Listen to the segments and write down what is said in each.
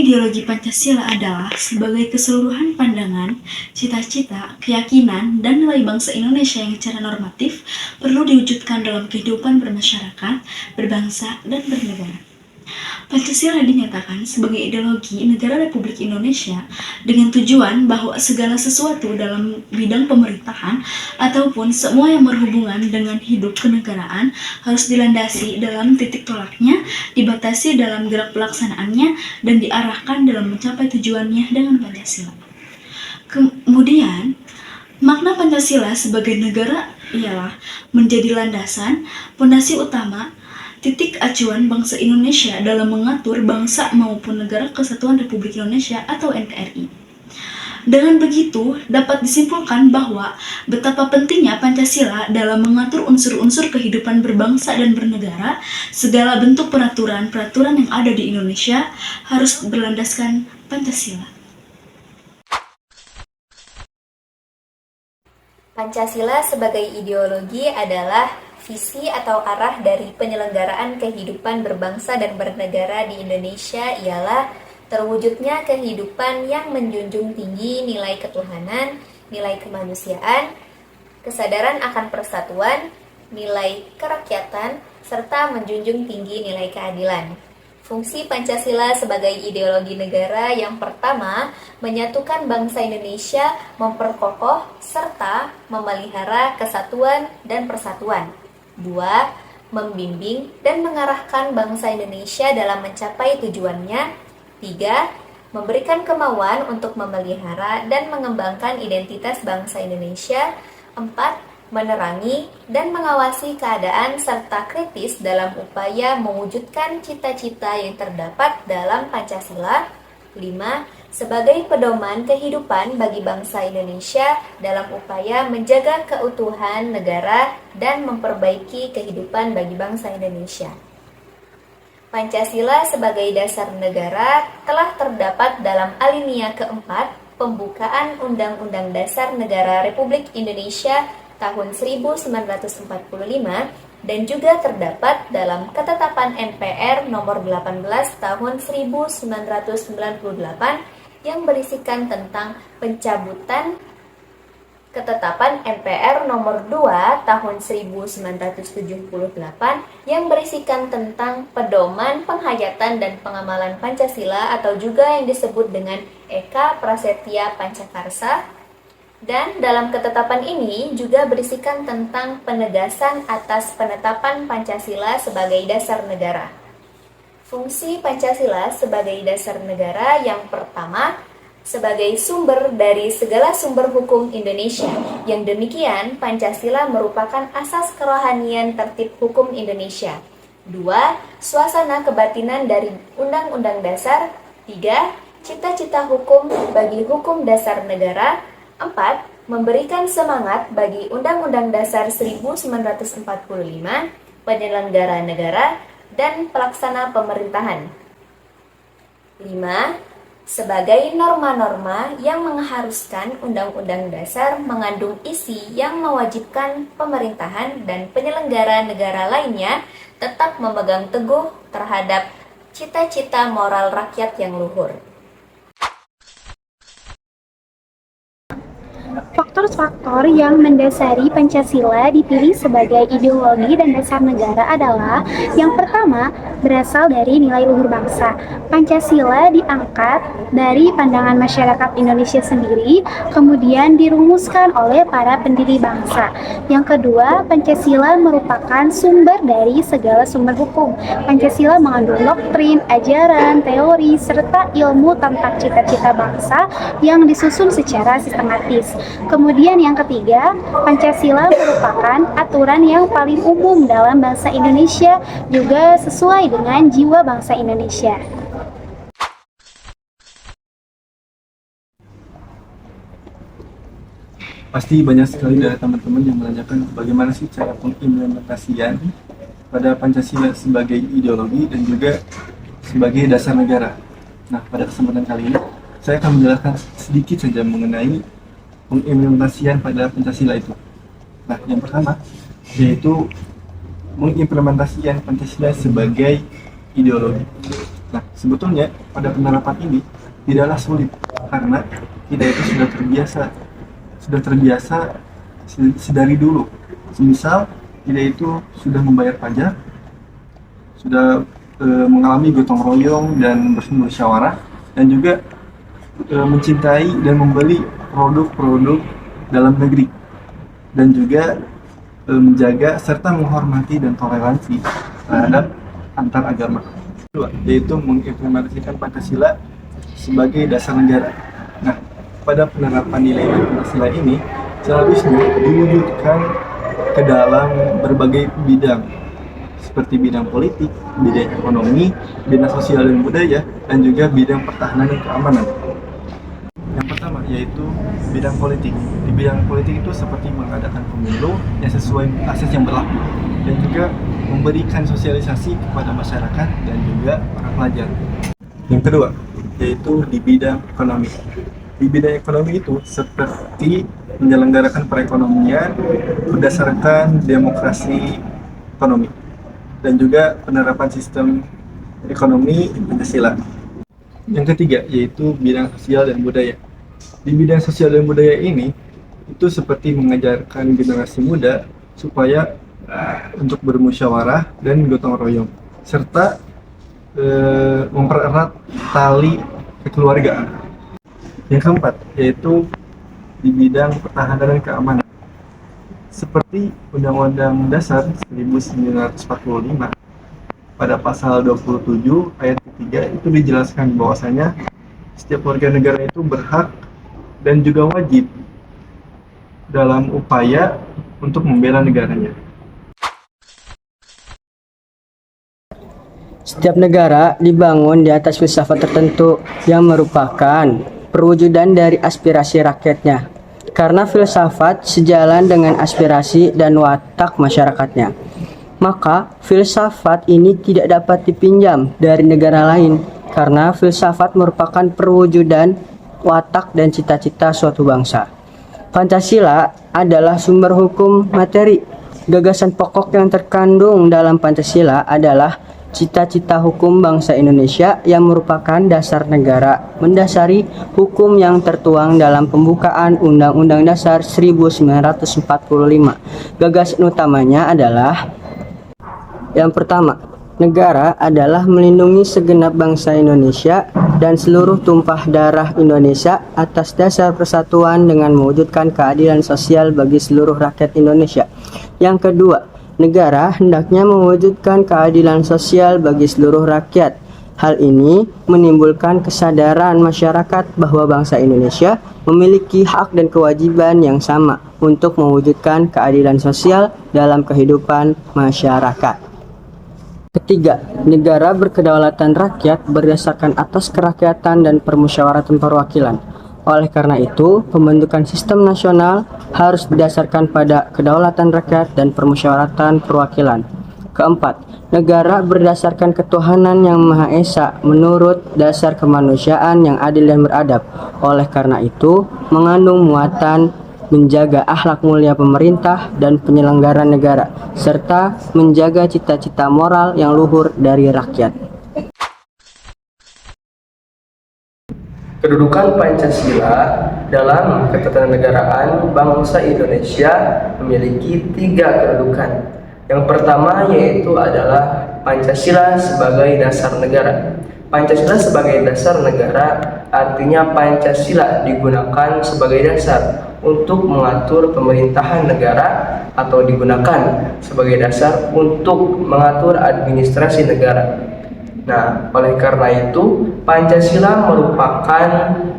ideologi Pancasila adalah sebagai keseluruhan pandangan, cita-cita, keyakinan, dan nilai bangsa Indonesia yang secara normatif perlu diwujudkan dalam kehidupan bermasyarakat, berbangsa, dan bernegara. Pancasila dinyatakan sebagai ideologi negara Republik Indonesia dengan tujuan bahwa segala sesuatu dalam bidang pemerintahan ataupun semua yang berhubungan dengan hidup kenegaraan harus dilandasi dalam titik tolaknya, dibatasi dalam gerak pelaksanaannya, dan diarahkan dalam mencapai tujuannya dengan Pancasila. Kemudian, makna Pancasila sebagai negara ialah menjadi landasan, fondasi utama, titik acuan bangsa Indonesia dalam mengatur bangsa maupun negara kesatuan Republik Indonesia atau NKRI. Dengan begitu, dapat disimpulkan bahwa betapa pentingnya Pancasila dalam mengatur unsur-unsur kehidupan berbangsa dan bernegara, segala bentuk peraturan-peraturan yang ada di Indonesia harus berlandaskan Pancasila. Pancasila sebagai ideologi adalah visi atau arah dari penyelenggaraan kehidupan berbangsa dan bernegara di Indonesia ialah terwujudnya kehidupan yang menjunjung tinggi nilai ketuhanan, nilai kemanusiaan, kesadaran akan persatuan, nilai kerakyatan, serta menjunjung tinggi nilai keadilan. Fungsi Pancasila sebagai ideologi negara yang pertama, menyatukan bangsa Indonesia, memperkokoh, serta memelihara kesatuan dan persatuan. 2. Membimbing dan mengarahkan bangsa Indonesia dalam mencapai tujuannya. 3. Memberikan kemauan untuk memelihara dan mengembangkan identitas bangsa Indonesia. 4. Menerangi dan mengawasi keadaan serta kritis dalam upaya mewujudkan cita-cita yang terdapat dalam Pancasila. 5. Sebagai pedoman kehidupan bagi bangsa Indonesia dalam upaya menjaga keutuhan negara dan memperbaiki kehidupan bagi bangsa Indonesia. Pancasila sebagai dasar negara telah terdapat dalam alinea keempat pembukaan Undang-Undang Dasar Negara Republik Indonesia tahun 1945 dan juga terdapat dalam Ketetapan MPR nomor 18 tahun 1998 yang berisikan tentang pencabutan Ketetapan MPR nomor 2 tahun 1978 yang berisikan tentang pedoman penghayatan dan pengamalan Pancasila atau juga yang disebut dengan Eka Prasetya Pancakarsa. Dan dalam ketetapan ini juga berisikan tentang penegasan atas penetapan Pancasila sebagai dasar negara. Fungsi Pancasila sebagai dasar negara yang pertama, sebagai sumber dari segala sumber hukum Indonesia. Yang demikian, Pancasila merupakan asas kerohanian tertib hukum Indonesia. 2. Suasana kebatinan dari Undang-Undang Dasar. 3. Cita-cita hukum bagi hukum dasar negara. 4. Memberikan semangat bagi Undang-Undang Dasar 1945, penyelenggara negara, dan pelaksana pemerintahan. 5. Sebagai norma-norma yang mengharuskan Undang-Undang Dasar mengandung isi yang mewajibkan pemerintahan dan penyelenggara negara lainnya tetap memegang teguh terhadap cita-cita moral rakyat yang luhur. Faktor-faktor yang mendasari Pancasila dipilih sebagai ideologi dan dasar negara adalah yang pertama, berasal dari nilai luhur bangsa. Pancasila diangkat dari pandangan masyarakat Indonesia sendiri, kemudian dirumuskan oleh para pendiri bangsa. Yang kedua, Pancasila merupakan sumber dari segala sumber hukum. Pancasila mengandung doktrin, ajaran, teori, serta ilmu tentang cita-cita bangsa yang disusun secara sistematis. Kemudian yang ketiga, Pancasila merupakan aturan yang paling umum dalam bangsa Indonesia, juga sesuai dengan jiwa bangsa Indonesia. Pasti banyak sekali dari teman-teman yang menanyakan bagaimana sih cara pengimplementasian pada Pancasila sebagai ideologi dan juga sebagai dasar negara. Nah, pada kesempatan kali ini, saya akan menjelaskan sedikit saja mengenai pengimplementasian pada Pancasila itu. Nah, yang pertama yaitu mengimplementasikan Pancasila sebagai ideologi. Nah, sebetulnya pada penerapan ini tidaklah sulit karena kita itu sudah terbiasa sedari dulu. Semisal kita itu sudah membayar pajak, sudah mengalami gotong royong dan bermusyawarah, dan juga mencintai dan membeli produk-produk dalam negeri, dan juga menjaga serta menghormati dan toleransi terhadap antar agama. Kedua, yaitu mengimplementasikan Pancasila sebagai dasar negara. Nah, pada penerapan nilai Pancasila ini seharusnya diwujudkan ke dalam berbagai bidang, seperti bidang politik, bidang ekonomi, bidang sosial dan budaya, dan juga bidang pertahanan dan keamanan. Yang pertama yaitu bidang politik. Di bidang politik itu seperti mengadakan pemilu yang sesuai asas yang berlaku, dan juga memberikan sosialisasi kepada masyarakat dan juga para pelajar. Yang kedua yaitu di bidang ekonomi. Di bidang ekonomi itu seperti menyelenggarakan perekonomian berdasarkan demokrasi ekonomi, dan juga penerapan sistem ekonomi Pancasila. Yang ketiga yaitu bidang sosial dan budaya. Di bidang sosial dan budaya ini itu seperti mengajarkan generasi muda supaya untuk bermusyawarah dan gotong royong, serta mempererat tali kekeluargaan. Yang keempat yaitu di bidang pertahanan dan keamanan, seperti Undang-Undang Dasar 1945 pada pasal 27 ayat ketiga itu dijelaskan bahwasanya setiap warga negara itu berhak dan juga wajib dalam upaya untuk membela negaranya. Setiap negara dibangun di atas filsafat tertentu yang merupakan perwujudan dari aspirasi rakyatnya, karena filsafat sejalan dengan aspirasi dan watak masyarakatnya. Maka filsafat ini tidak dapat dipinjam dari negara lain, karena filsafat merupakan perwujudan watak dan cita-cita suatu bangsa. Pancasila adalah sumber hukum materi. Gagasan pokok yang terkandung dalam Pancasila adalah cita-cita hukum bangsa Indonesia yang merupakan dasar negara, mendasari hukum yang tertuang dalam pembukaan Undang-Undang Dasar 1945. Gagasan utamanya adalah: yang pertama, negara adalah melindungi segenap bangsa Indonesia dan seluruh tumpah darah Indonesia atas dasar persatuan dengan mewujudkan keadilan sosial bagi seluruh rakyat Indonesia. Yang kedua, negara hendaknya mewujudkan keadilan sosial bagi seluruh rakyat. Hal ini menimbulkan kesadaran masyarakat bahwa bangsa Indonesia memiliki hak dan kewajiban yang sama untuk mewujudkan keadilan sosial dalam kehidupan masyarakat. Ketiga, negara berkedaulatan rakyat berdasarkan atas kerakyatan dan permusyawaratan perwakilan. Oleh karena itu, pembentukan sistem nasional harus didasarkan pada kedaulatan rakyat dan permusyawaratan perwakilan. Keempat, negara berdasarkan ketuhanan yang Maha Esa menurut dasar kemanusiaan yang adil dan beradab. Oleh karena itu, mengandung muatan menjaga akhlak mulia pemerintah dan penyelenggara negara, serta menjaga cita-cita moral yang luhur dari rakyat. Kedudukan Pancasila dalam ketatanegaraan bangsa Indonesia memiliki 3 kedudukan. Yang pertama yaitu adalah Pancasila sebagai dasar negara. Pancasila sebagai dasar negara artinya Pancasila digunakan sebagai dasar untuk mengatur pemerintahan negara atau digunakan sebagai dasar untuk mengatur administrasi negara. Nah, oleh karena itu Pancasila merupakan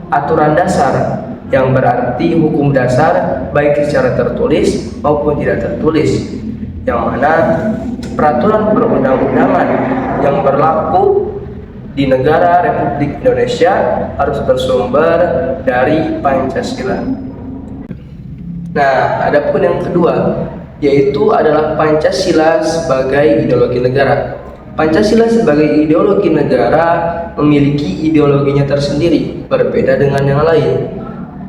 aturan dasar yang berarti hukum dasar baik secara tertulis maupun tidak tertulis, yang mana peraturan perundang-undangan yang berlaku di negara Republik Indonesia harus bersumber dari Pancasila. Nah, adapun yang kedua yaitu adalah Pancasila sebagai ideologi negara. Pancasila sebagai ideologi negara memiliki ideologinya tersendiri, berbeda dengan yang lain.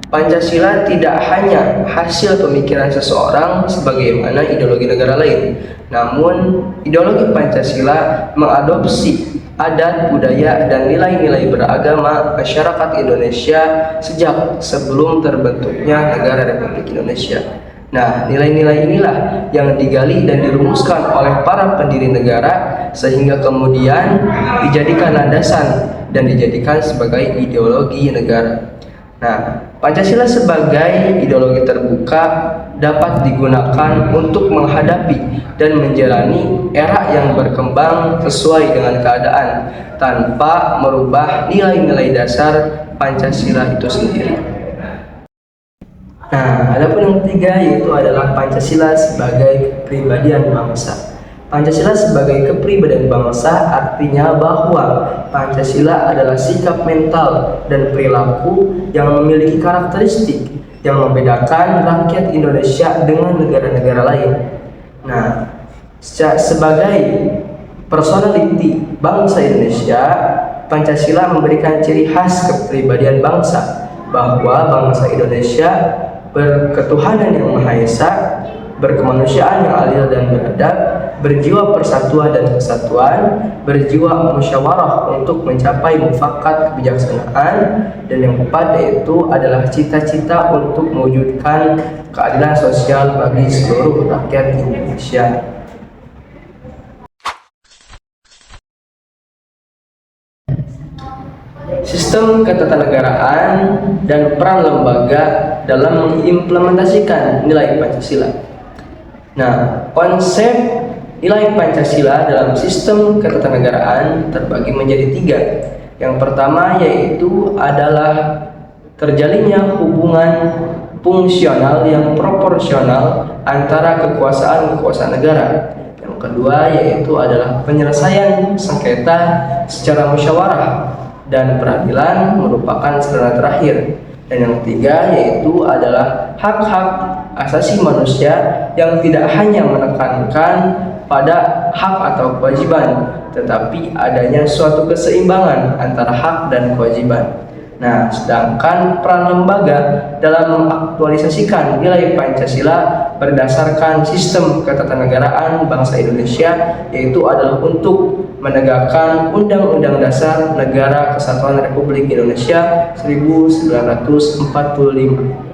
Pancasila tidak hanya hasil pemikiran seseorang sebagaimana ideologi negara lain, namun ideologi Pancasila mengadopsi adat, budaya, dan nilai-nilai beragama masyarakat Indonesia sejak sebelum terbentuknya negara Republik Indonesia. Nah, nilai-nilai inilah yang digali dan dirumuskan oleh para pendiri negara sehingga kemudian dijadikan landasan dan dijadikan sebagai ideologi negara. Nah, Pancasila sebagai ideologi terbuka dapat digunakan untuk menghadapi dan menjalani era yang berkembang sesuai dengan keadaan tanpa merubah nilai-nilai dasar Pancasila itu sendiri. Nah, adapun yang ketiga yaitu adalah Pancasila sebagai kepribadian bangsa. Pancasila sebagai kepribadian bangsa artinya bahwa Pancasila adalah sikap mental dan perilaku yang memiliki karakteristik yang membedakan rakyat Indonesia dengan negara-negara lain. Nah, sebagai personality bangsa Indonesia, Pancasila memberikan ciri khas kepribadian bangsa bahwa bangsa Indonesia berketuhanan yang Maha Esa, berkemanusiaan yang adil dan beradab, berjiwa persatuan dan kesatuan, berjiwa musyawarah untuk mencapai mufakat kebijaksanaan, dan yang keempat yaitu adalah cita-cita untuk mewujudkan keadilan sosial bagi seluruh rakyat Indonesia. Sistem ketatanegaraan dan peran lembaga dalam mengimplementasikan nilai Pancasila. Nah, konsep nilai Pancasila dalam sistem ketatanegaraan terbagi menjadi 3. Yang pertama yaitu adalah terjalinnya hubungan fungsional yang proporsional antara kekuasaan negara. Yang kedua yaitu adalah penyelesaian sengketa secara musyawarah dan peradilan merupakan sarana terakhir. Dan yang ketiga yaitu adalah hak-hak asasi manusia yang tidak hanya menekankan pada hak atau kewajiban, tetapi adanya suatu keseimbangan antara hak dan kewajiban. Nah, sedangkan peran lembaga dalam mengaktualisasikan nilai Pancasila berdasarkan sistem ketatanegaraan bangsa Indonesia yaitu adalah untuk menegakkan Undang-Undang Dasar Negara Kesatuan Republik Indonesia 1945.